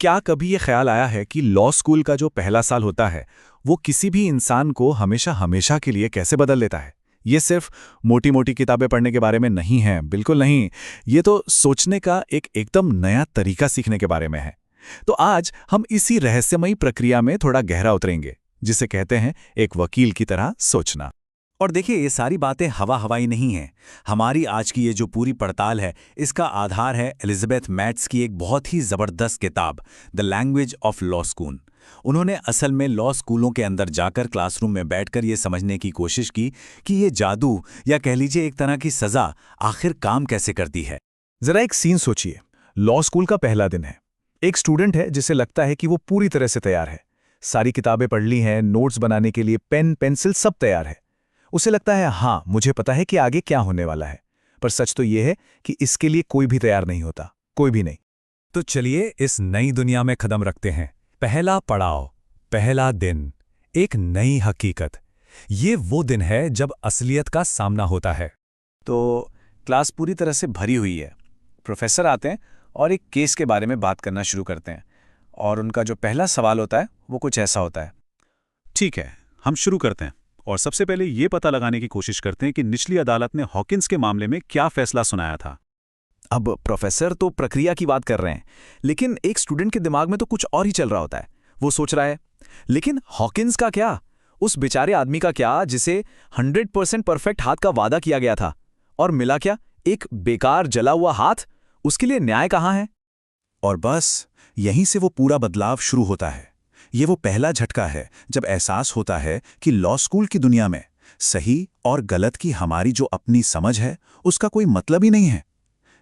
क्या कभी ये ख्याल आया है कि लॉ स्कूल का जो पहला साल होता है वो किसी भी इंसान को हमेशा हमेशा के लिए कैसे बदल देता है? ये सिर्फ मोटी मोटी किताबें पढ़ने के बारे में नहीं है, बिल्कुल नहीं। ये तो सोचने का एक एकदम नया तरीका सीखने के बारे में है। तो आज हम इसी रहस्यमयी प्रक्रिया में थोड़ा गहरा उतरेंगे, जिसे कहते हैं एक वकील की तरह सोचना। और देखिए, ये सारी बातें हवा हवाई नहीं हैं। हमारी आज की ये जो पूरी पड़ताल है, इसका आधार है एलिजाबेथ मैट्स की एक बहुत ही ज़बरदस्त किताब, the language of law school. उन्होंने असल में लॉ स्कूलों के अंदर जाकर क्लासरूम में बैठकर ये समझने की कोशिश की कि ये जादू, या कह लीजिए एक तरह की सज़ा, आखिर काम कैसे करती है। जरा एक सीन सोचिए। लॉ स्कूल का पहला दिन है। एक स्टूडेंट है जिसे लगता है कि वो पूरी तरह से तैयार है। सारी किताबें पढ़ ली हैं, नोट्स बनाने के लिए पेन पेंसिल सब तैयार है। उसे लगता है हाँ, मुझे पता है कि आगे क्या होने वाला है। पर सच तो ये है कि इसके लिए कोई भी तैयार नहीं होता, कोई भी नहीं। तो चलिए इस नई दुनिया में कदम रखते हैं। पहला पड़ाव, पहला दिन, एक नई हकीकत। ये वो दिन है जब असलियत का सामना होता है। तो क्लास पूरी तरह से भरी हुई है। प्रोफेसर आते हैं और एक केस के बारे में बात करना शुरू करते हैं। और उनका जो पहला सवाल होता है वो कुछ ऐसा होता है। ठीक है, हम शुरू करते हैं और सबसे पहले ये पता लगाने की कोशिश करते हैं कि निचली अदालत ने हॉकिंस के मामले में क्या फैसला सुनाया था। अब प्रोफेसर तो प्रक्रिया की बात कर रहे हैं, लेकिन एक स्टूडेंट के दिमाग में तो कुछ और ही चल रहा होता है। वो सोच रहा है, लेकिन हॉकिंस का क्या? उस बेचारे आदमी का क्या जिसे 100% परफेक्ट हाथ का वादा किया गया था? और मिला क्या? एक बेकार जला हुआ हाथ। उसके लिए न्याय कहाँ है? और बस यहीं से वो पूरा बदलाव शुरू होता है। ये वो पहला झटका है जब एहसास होता है कि लॉ स्कूल की दुनिया में सही और गलत की हमारी जो अपनी समझ है, उसका कोई मतलब ही नहीं है।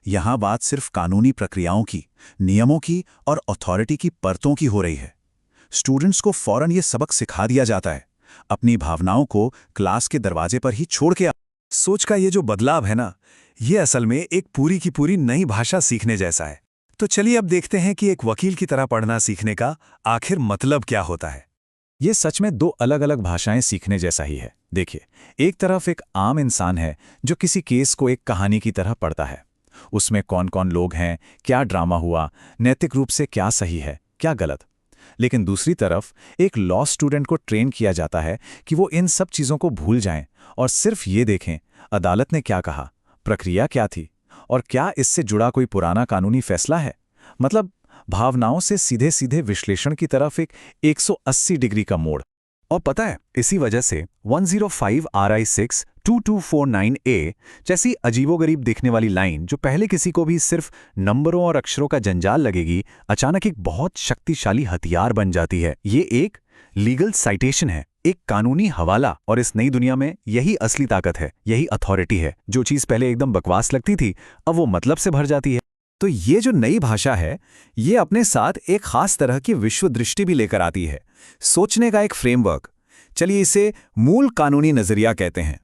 यहां बात सिर्फ कानूनी प्रक्रियाओं की, नियमों की और अथॉरिटी की परतों की हो रही है। स्टूडेंट्स को फौरन ये सबक सिखा दिया जाता है, अपनी भावनाओं को क्लास के दरवाजे पर ही छोड़ के। सोच का ये जो बदलाव है ना, ये असल में एक पूरी की पूरी नई भाषा सीखने जैसा है। तो चलिए अब देखते हैं कि एक वकील की तरह पढ़ना सीखने का आखिर मतलब क्या होता है। ये सच में दो अलग अलग भाषाएं सीखने जैसा ही है। देखिए, एक तरफ एक आम इंसान है जो किसी केस को एक कहानी की तरह पढ़ता है। उसमें कौन कौन लोग हैं, क्या ड्रामा हुआ, नैतिक रूप से क्या सही है, क्या गलत। लेकिन दूसरी तरफ एक लॉ स्टूडेंट को ट्रेन किया जाता है कि वो इन सब चीज़ों को भूल जाएं और सिर्फ ये देखें अदालत ने क्या कहा, प्रक्रिया क्या थी, और क्या इससे जुड़ा कोई पुराना कानूनी फैसला है। मतलब भावनाओं से सीधे सीधे विश्लेषण की तरफ एक 180 डिग्री का मोड़। और पता है, इसी वजह से 105 RI 6 2249A जैसी अजीबोगरीब दिखने वाली लाइन, जो पहले किसी को भी सिर्फ नंबरों और अक्षरों का जंजाल लगेगी, अचानक एक बहुत शक्तिशाली हथियार बन जाती है। ये एक लीगल साइटेशन है, एक कानूनी हवाला। और इस नई दुनिया में यही असली ताकत है, यही अथॉरिटी है। जो चीज़ पहले एकदम बकवास लगती थी, अब वो मतलब से भर जाती है। तो ये जो नई भाषा है, ये अपने साथ एक खास तरह की विश्व दृष्टि भी लेकर आती है, सोचने का एक फ्रेमवर्क। चलिए इसे मूल कानूनी नजरिया कहते हैं।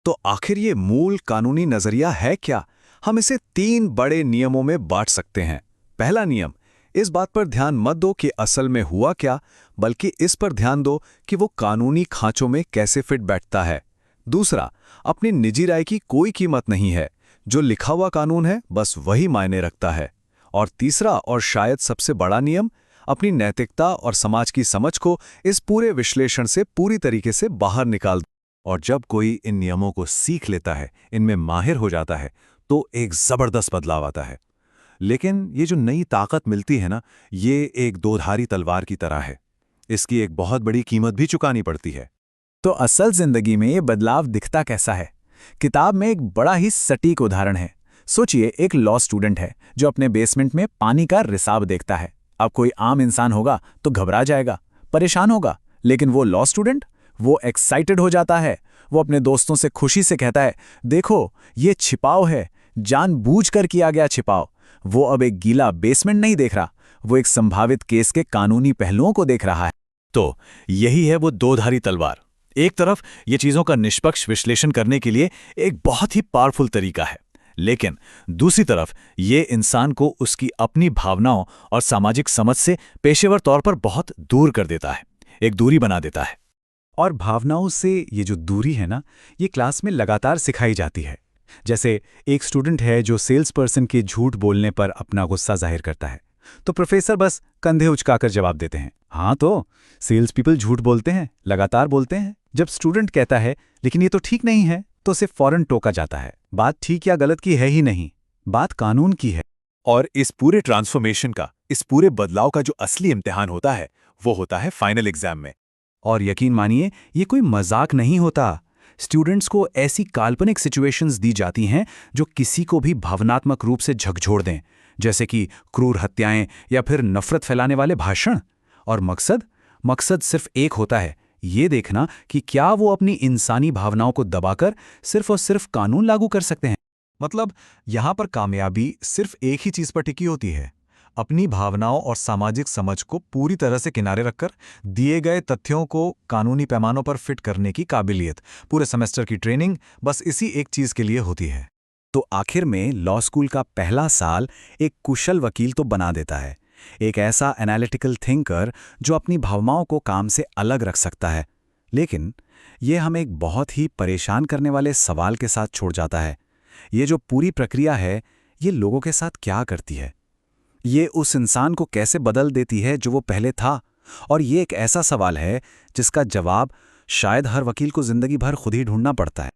तो आखिर ये मूल कानूनी नजरिया है क्या? हम इसे 3 बड़े नियमों में बांट सकते हैं। पहला नियम, इस बात पर ध्यान मत दो कि असल में हुआ क्या, बल्कि इस पर ध्यान दो कि वो कानूनी खांचों में कैसे फिट बैठता है। दूसरा, अपनी निजी राय की कोई कीमत नहीं है, जो लिखा हुआ कानून है बस वही मायने रखता है। और तीसरा और शायद सबसे बड़ा नियम, अपनी नैतिकता और समाज की समझ को इस पूरे विश्लेषण से पूरी तरीके से बाहर निकाल दो। और जब कोई इन नियमों को सीख लेता है, इनमें माहिर हो जाता है, तो एक जबरदस्त बदलाव आता है। लेकिन ये जो नई ताकत मिलती है ना, ये एक दोधारी तलवार की तरह है। इसकी एक बहुत बड़ी कीमत भी चुकानी पड़ती है। तो असल जिंदगी में ये बदलाव दिखता कैसा है? किताब में एक बड़ा ही सटीक उदाहरण है। सोचिए, एक लॉ स्टूडेंट है जो अपने बेसमेंट में पानी का रिसाव देखता है। अब कोई आम इंसान होगा तो घबरा जाएगा, परेशान होगा। लेकिन वो लॉ स्टूडेंट, वो एक्साइटेड हो जाता है। वो अपने दोस्तों से खुशी से कहता है, देखो ये छिपाव है, जानबूझकर किया गया छिपाव। वो अब एक गीला बेसमेंट नहीं देख रहा, वो एक संभावित केस के कानूनी पहलुओं को देख रहा है। तो यही है वो दोधारी तलवार। एक तरफ ये चीज़ों का निष्पक्ष विश्लेषण करने के लिए एक बहुत ही पावरफुल तरीका है, लेकिन दूसरी तरफ ये इंसान को उसकी अपनी भावनाओं और सामाजिक समझ से पेशेवर तौर पर बहुत दूर कर देता है, एक दूरी बना देता है। और भावनाओं से ये जो दूरी है ना, ये क्लास में लगातार सिखाई जाती है। जैसे एक स्टूडेंट है जो सेल्स पर्सन के झूठ बोलने पर अपना गुस्सा जाहिर करता है। तो प्रोफेसर बस कंधे उचकाकर जवाब देते हैं, हाँ तो सेल्स पीपल झूठ बोलते हैं, लगातार बोलते हैं। जब स्टूडेंट कहता है लेकिन ये तो ठीक नहीं है, तो उसे फौरन टोका जाता है। बात ठीक या गलत की है ही नहीं, बात कानून की है। और इस पूरे ट्रांसफॉर्मेशन का, इस पूरे बदलाव का जो असली इम्तिहान होता है वो होता है फाइनल एग्जाम में। और यकीन मानिए ये कोई मजाक नहीं होता। स्टूडेंट्स को ऐसी काल्पनिक सिचुएशंस दी जाती हैं जो किसी को भी भावनात्मक रूप से झकझोर दें, जैसे कि क्रूर हत्याएं या फिर नफरत फैलाने वाले भाषण। और मकसद सिर्फ एक होता है, ये देखना कि क्या वो अपनी इंसानी भावनाओं को दबाकर सिर्फ और सिर्फ कानून लागू कर सकते हैं। मतलब यहां पर कामयाबी सिर्फ एक ही चीज पर टिकी होती है, अपनी भावनाओं और सामाजिक समझ को पूरी तरह से किनारे रखकर दिए गए तथ्यों को कानूनी पैमानों पर फिट करने की काबिलियत। पूरे सेमेस्टर की ट्रेनिंग बस इसी एक चीज के लिए होती है। तो आखिर में लॉ स्कूल का पहला साल एक कुशल वकील तो बना देता है, एक ऐसा एनालिटिकल थिंकर जो अपनी भावनाओं को काम से अलग रख सकता है। लेकिन ये हमें एक बहुत ही परेशान करने वाले सवाल के साथ छोड़ जाता है। ये जो पूरी प्रक्रिया है, ये लोगों के साथ क्या करती है? ये उस इंसान को कैसे बदल देती है जो वो पहले था? और ये एक ऐसा सवाल है जिसका जवाब शायद हर वकील को जिंदगी भर खुद ही ढूंढना पड़ता है।